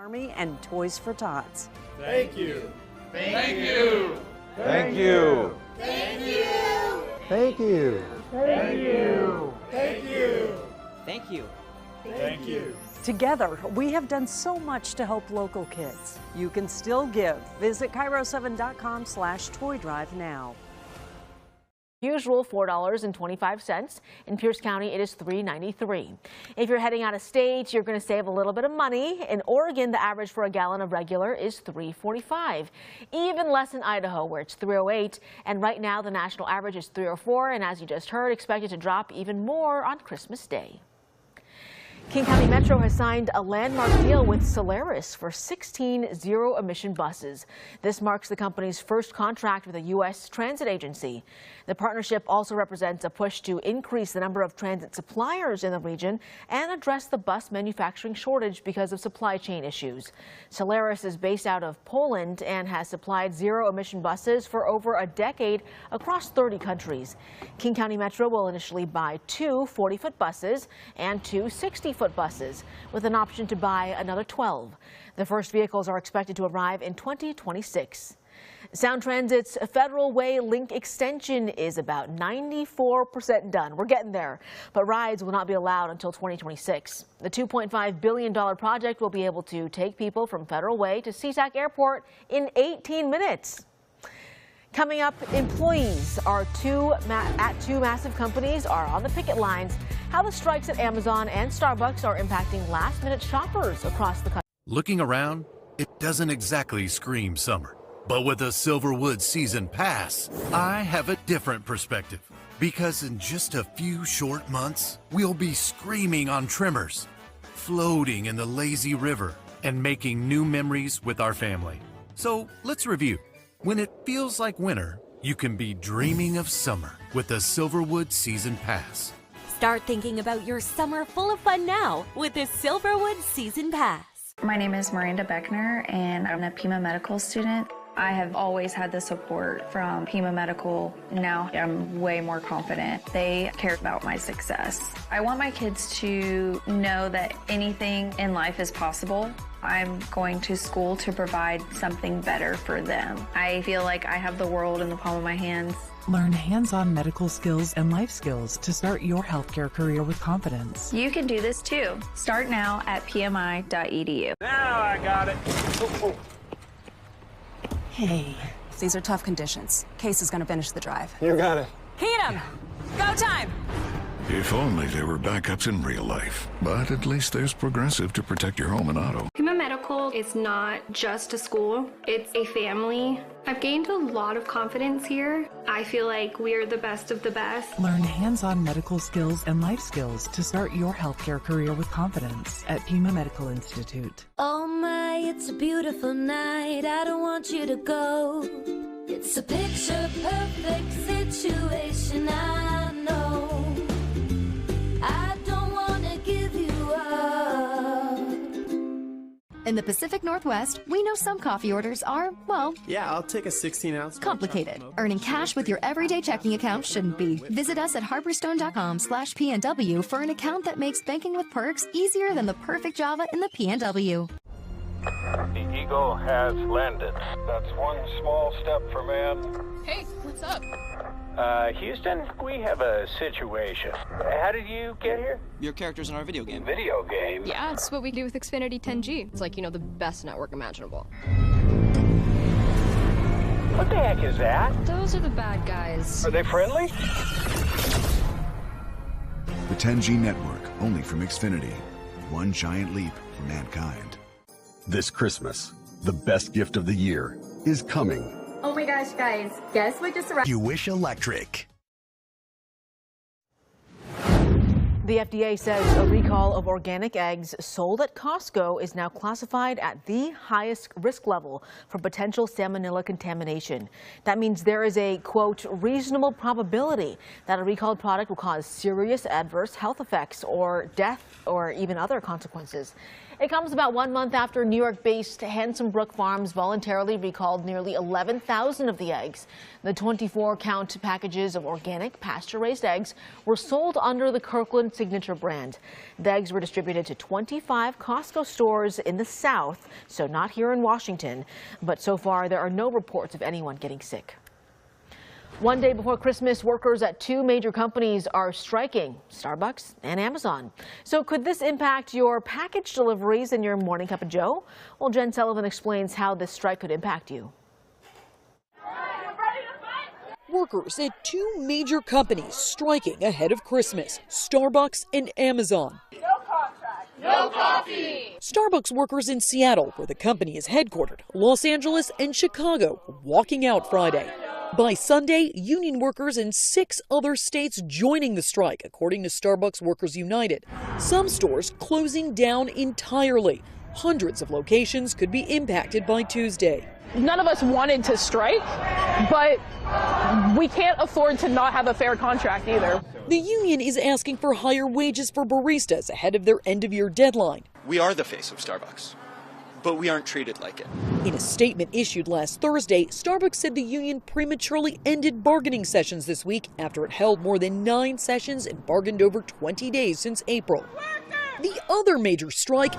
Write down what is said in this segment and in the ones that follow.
Army and Toys for Tots. Thank you. Thank you. Thank you. Thank you. Thank you. Thank you. Thank you. Thank you. Thank you. Together, we have done so much to help local kids. You can still give. Visit Kiro7.com/toy drive now. Usual $4.25. In Pierce County, it is $3.93. If you're heading out of state, you're going to save a little bit of money. In Oregon, the average for a gallon of regular is $3.45. Even less in Idaho, where it's $3.08. And right now, the national average is $3.04. And as you just heard, expected to drop even more on Christmas Day. King County Metro has signed a landmark deal with Solaris for 16 zero-emission buses. This marks the company's first contract with a U.S. transit agency. The partnership also represents a push to increase the number of transit suppliers in the region and address the bus manufacturing shortage because of supply chain issues. Solaris is based out of Poland and has supplied zero-emission buses for over a decade across 30 countries. King County Metro will initially buy 2 40-foot buses and 2 60-foot buses, with an option to buy another 12. The first vehicles are expected to arrive in 2026. Sound Transit's Federal Way Link extension is about 94% done. We're getting there, but rides will not be allowed until 2026. The $2.5 billion project will be able to take people from Federal Way to SeaTac Airport in 18 minutes. Coming up, employees at two massive companies are on the picket lines. How the strikes at Amazon and Starbucks are impacting last-minute shoppers across the country. Looking around, it doesn't exactly scream summer. But with a Silverwood Season Pass, I have a different perspective. Because in just a few short months, we'll be screaming on trimmers, floating in the lazy river, and making new memories with our family. So let's review. When it feels like winter, you can be dreaming of summer with a Silverwood Season Pass. Start thinking about your summer full of fun now with the Silverwood Season Pass. My name is Miranda Beckner, and I'm a Pima Medical student. I have always had the support from Pima Medical. Now I'm way more confident. They care about my success. I want my kids to know that anything in life is possible. I'm going to school to provide something better for them. I feel like I have the world in the palm of my hands. Learn hands-on medical skills and life skills to start your healthcare career with confidence. You can do this too. Start now at pmi.edu. Now I got it. Hey, these are tough conditions. Case is gonna finish the drive. You got it. Heat 'em! Go time! If only there were backups in real life. But at least there's Progressive to protect your home and auto. Pima Medical is not just a school, it's a family. I've gained a lot of confidence here. I feel like we are the best of the best. Learn hands-on medical skills and life skills to start your healthcare career with confidence at Pima Medical Institute. Oh my, it's a beautiful night. I don't want you to go. It's a picture-perfect situation, I know. I don't want to give you up. In the Pacific Northwest, we know some coffee orders are, well... Yeah, I'll take a 16-ounce. Complicated. Earning cash with your everyday checking account shouldn't be. Visit us at harborstone.com/PNW for an account that makes banking with perks easier than the perfect Java in the PNW. The Eagle has landed. That's one small step for man. Hey, what's up? Houston, we have a situation. How did you get here? Your character's in our video game. Video game? Yeah, it's what we do with Xfinity 10G. It's like, you know, the best network imaginable. What the heck is that? Those are the bad guys. Are they friendly? The 10G network, only from Xfinity. One giant leap for mankind. This Christmas, the best gift of the year is coming. Oh my gosh, guys, guess what just arrived? You Wish Electric. The FDA says a recall of organic eggs sold at Costco is now classified at the highest risk level for potential salmonella contamination. That means there is a, quote, reasonable probability that a recalled product will cause serious adverse health effects or death or even other consequences. It comes about 1 month after New York-based Handsome Brook Farms voluntarily recalled nearly 11,000 of the eggs. The 24-count packages of organic, pasture-raised eggs were sold under the Kirkland Signature brand. The eggs were distributed to 25 Costco stores in the South, so not here in Washington. But so far, there are no reports of anyone getting sick. One day before Christmas, workers at two major companies are striking, Starbucks and Amazon. So could this impact your package deliveries and your morning cup of joe? Well, Jen Sullivan explains how this strike could impact you. Workers at two major companies striking ahead of Christmas, Starbucks and Amazon. No contract, no coffee. Starbucks workers in Seattle, where the company is headquartered, Los Angeles and Chicago, walking out Friday. By Sunday, union workers in 6 other states joining the strike, according to Starbucks Workers United. Some stores closing down entirely. Hundreds of locations could be impacted by Tuesday. None of us wanted to strike, but we can't afford to not have a fair contract either. The union is asking for higher wages for baristas ahead of their end-of-year deadline. We are the face of Starbucks, but we aren't treated like it. In a statement issued last Thursday, Starbucks said the union prematurely ended bargaining sessions this week after it held more than 9 sessions and bargained over 20 days since April. The other major strike,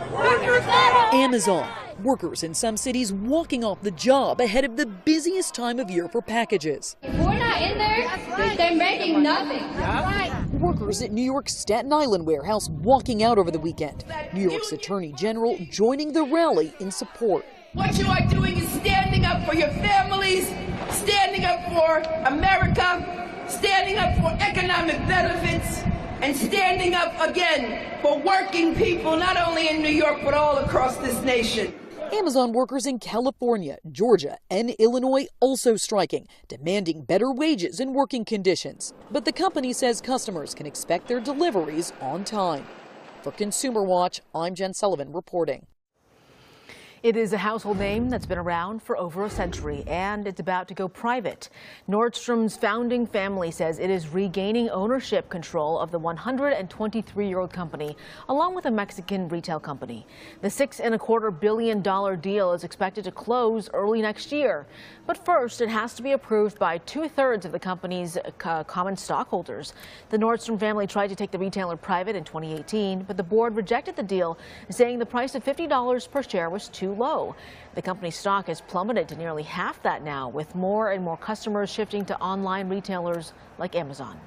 Amazon. Workers in some cities walking off the job ahead of the busiest time of year for packages. If we're not in there, they're making nothing. Workers at New York's Staten Island warehouse walking out over the weekend. New York's Attorney General joining the rally in support. What you are doing is standing up for your families, standing up for America, standing up for economic benefits, and standing up again for working people, not only in New York, but all across this nation. Amazon workers in California, Georgia, and Illinois also striking, demanding better wages and working conditions. But the company says customers can expect their deliveries on time. For Consumer Watch, I'm Jen Sullivan reporting. It is a household name that's been around for over a century, and it's about to go private. Nordstrom's founding family says it is regaining ownership control of the 123-year-old company, along with a Mexican retail company. The $6.25 billion deal is expected to close early next year. But first, it has to be approved by 2/3 of the company's common stockholders. The Nordstrom family tried to take the retailer private in 2018, but the board rejected the deal, saying the price of $50 per share was too low. The company's stock has plummeted to nearly half that now, with more and more customers shifting to online retailers like Amazon.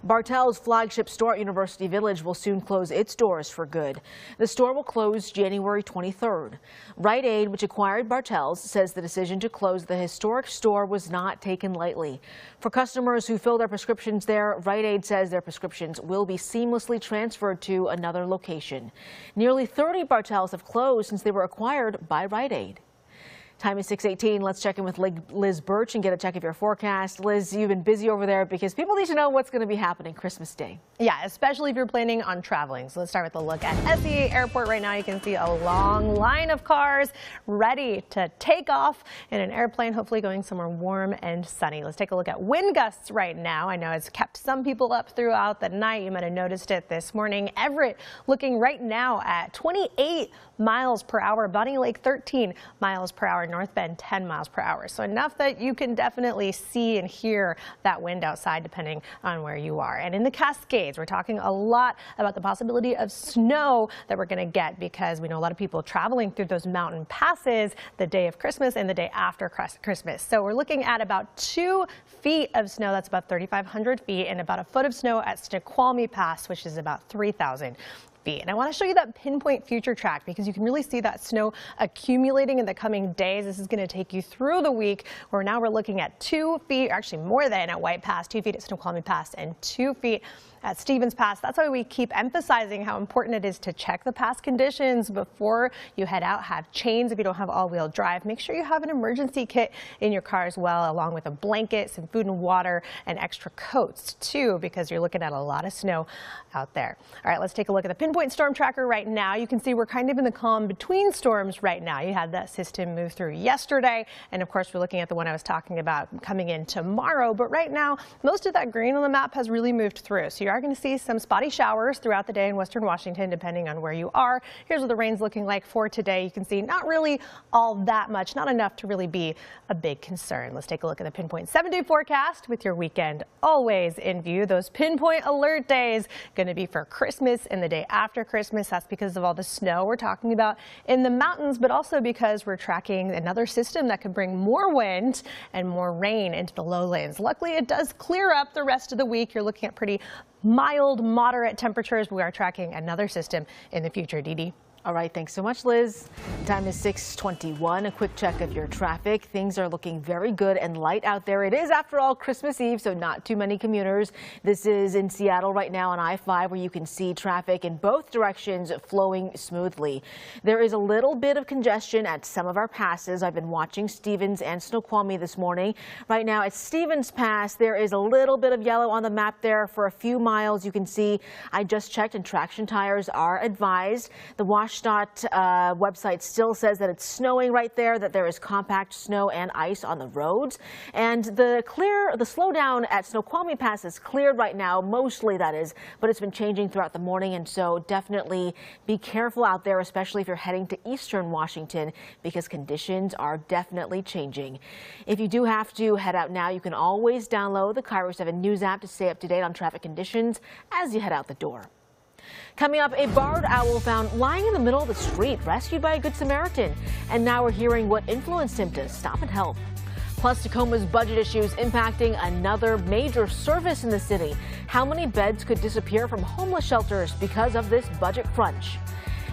Bartell's flagship store at University Village will soon close its doors for good. The store will close January 23rd. Rite Aid, which acquired Bartell's, says the decision to close the historic store was not taken lightly. For customers who fill their prescriptions there, Rite Aid says their prescriptions will be seamlessly transferred to another location. Nearly 30 Bartell's have closed since they were acquired by Rite Aid. Time is 6:18. Let's check in with Liz Birch and get a check of your forecast. Liz, you've been busy over there because people need to know what's going to be happening Christmas Day. Yeah, especially if you're planning on traveling. So let's start with a look at SEA Airport. Right now you can see a long line of cars ready to take off in an airplane, hopefully going somewhere warm and sunny. Let's take a look at wind gusts right now. I know it's kept some people up throughout the night. You might have noticed it this morning. Everett looking right now at 28 miles per hour, Bunny Lake 13 miles per hour, North Bend 10 miles per hour. So enough that you can definitely see and hear that wind outside depending on where you are. And in the Cascades, we're talking a lot about the possibility of snow that we're going to get because we know a lot of people traveling through those mountain passes the day of Christmas and the day after Christmas. So we're looking at about 2 feet of snow, that's about 3,500 feet, and about a foot of snow at Snoqualmie Pass, which is about 3,000 feet. And I want to show you that pinpoint future track because you can really see that snow accumulating in the coming days. This is going to take you through the week where now we're looking at 2 feet, or actually more than at White Pass, 2 feet at Snoqualmie Pass, and 2 feet at Stevens Pass. That's why we keep emphasizing how important it is to check the pass conditions before you head out. Have chains if you don't have all-wheel drive. Make sure you have an emergency kit in your car as well, along with a blanket, some food and water, and extra coats too, because you're looking at a lot of snow out there. All right, let's take a look at the pinpoint storm tracker right now. You can see we're kind of in the calm between storms right now. You had that system move through yesterday, and of course we're looking at the one I was talking about coming in tomorrow. But right now, most of that green on the map has really moved through. So you're are going to see some spotty showers throughout the day in western Washington, depending on where you are. Here's what the rain's looking like for today. You can see not really all that much, not enough to really be a big concern. Let's take a look at the Pinpoint 7-day forecast with your weekend always in view. Those pinpoint alert days going to be for Christmas and the day after Christmas. That's because of all the snow we're talking about in the mountains, but also because we're tracking another system that could bring more wind and more rain into the lowlands. Luckily, it does clear up the rest of the week. You're looking at pretty mild, moderate temperatures. We are tracking another system in the future. Dee Dee. All right, thanks so much, Liz. Time is 6:21. A quick check of your traffic. Things are looking very good and light out there. It is, after all, Christmas Eve, so not too many commuters. This is in Seattle right now on I-5, where you can see traffic in both directions flowing smoothly. There is a little bit of congestion at some of our passes. I've been watching Stevens and Snoqualmie this morning. Right now at Stevens Pass, there is a little bit of yellow on the map there for a few miles. You can see I just checked, and traction tires are advised. The WashDOT website still says that it's snowing right there, that there is compact snow and ice on the roads. And the slowdown at Snoqualmie Pass is cleared right now, mostly that is, but it's been changing throughout the morning. And so definitely be careful out there, especially if you're heading to eastern Washington, because conditions are definitely changing. If you do have to head out now, you can always download the Kiro 7 News app to stay up to date on traffic conditions as you head out the door. Coming up, a barred owl found lying in the middle of the street, rescued by a Good Samaritan. And now we're hearing what influenced him to stop and help. Plus, Tacoma's budget issues impacting another major service in the city. How many beds could disappear from homeless shelters because of this budget crunch?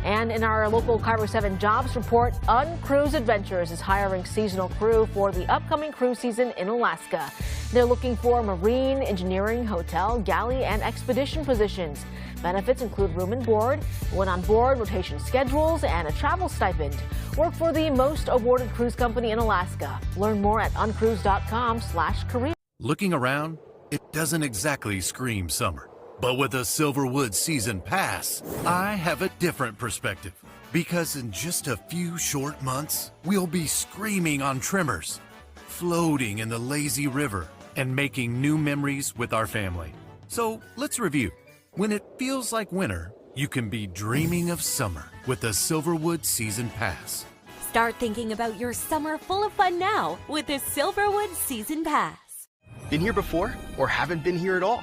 And in our local Kiro 7 jobs report, Uncruise Adventures is hiring seasonal crew for the upcoming cruise season in Alaska. They're looking for marine, engineering, hotel, galley, and expedition positions. Benefits include room and board, when on board, rotation schedules, and a travel stipend. Work for the most awarded cruise company in Alaska. Learn more at uncruise.com/career. Looking around, it doesn't exactly scream summer. But with a Silverwood Season Pass, I have a different perspective. Because in just a few short months, we'll be screaming on trimmers, floating in the lazy river, and making new memories with our family. So let's review. When it feels like winter, you can be dreaming of summer with a Silverwood Season Pass. Start thinking about your summer full of fun now with the Silverwood Season Pass. Been here before or haven't been here at all?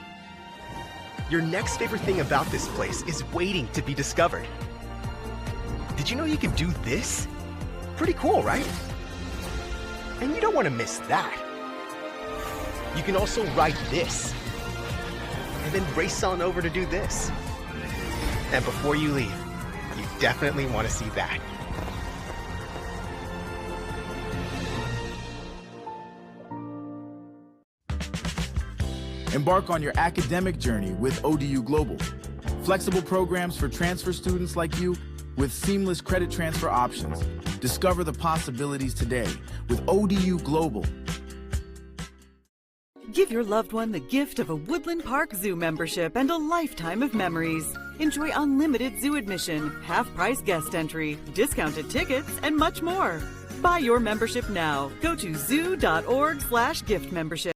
Your next favorite thing about this place is waiting to be discovered. Did you know you can do this? Pretty cool, right? And you don't want to miss that. You can also ride this. And then race on over to do this. And before you leave, you definitely want to see that. Embark on your academic journey with ODU Global. Flexible programs for transfer students like you with seamless credit transfer options. Discover the possibilities today with ODU Global. Give your loved one the gift of a Woodland Park Zoo membership and a lifetime of memories. Enjoy unlimited zoo admission, half-price guest entry, discounted tickets, and much more. Buy your membership now. Go to zoo.org/gift membership.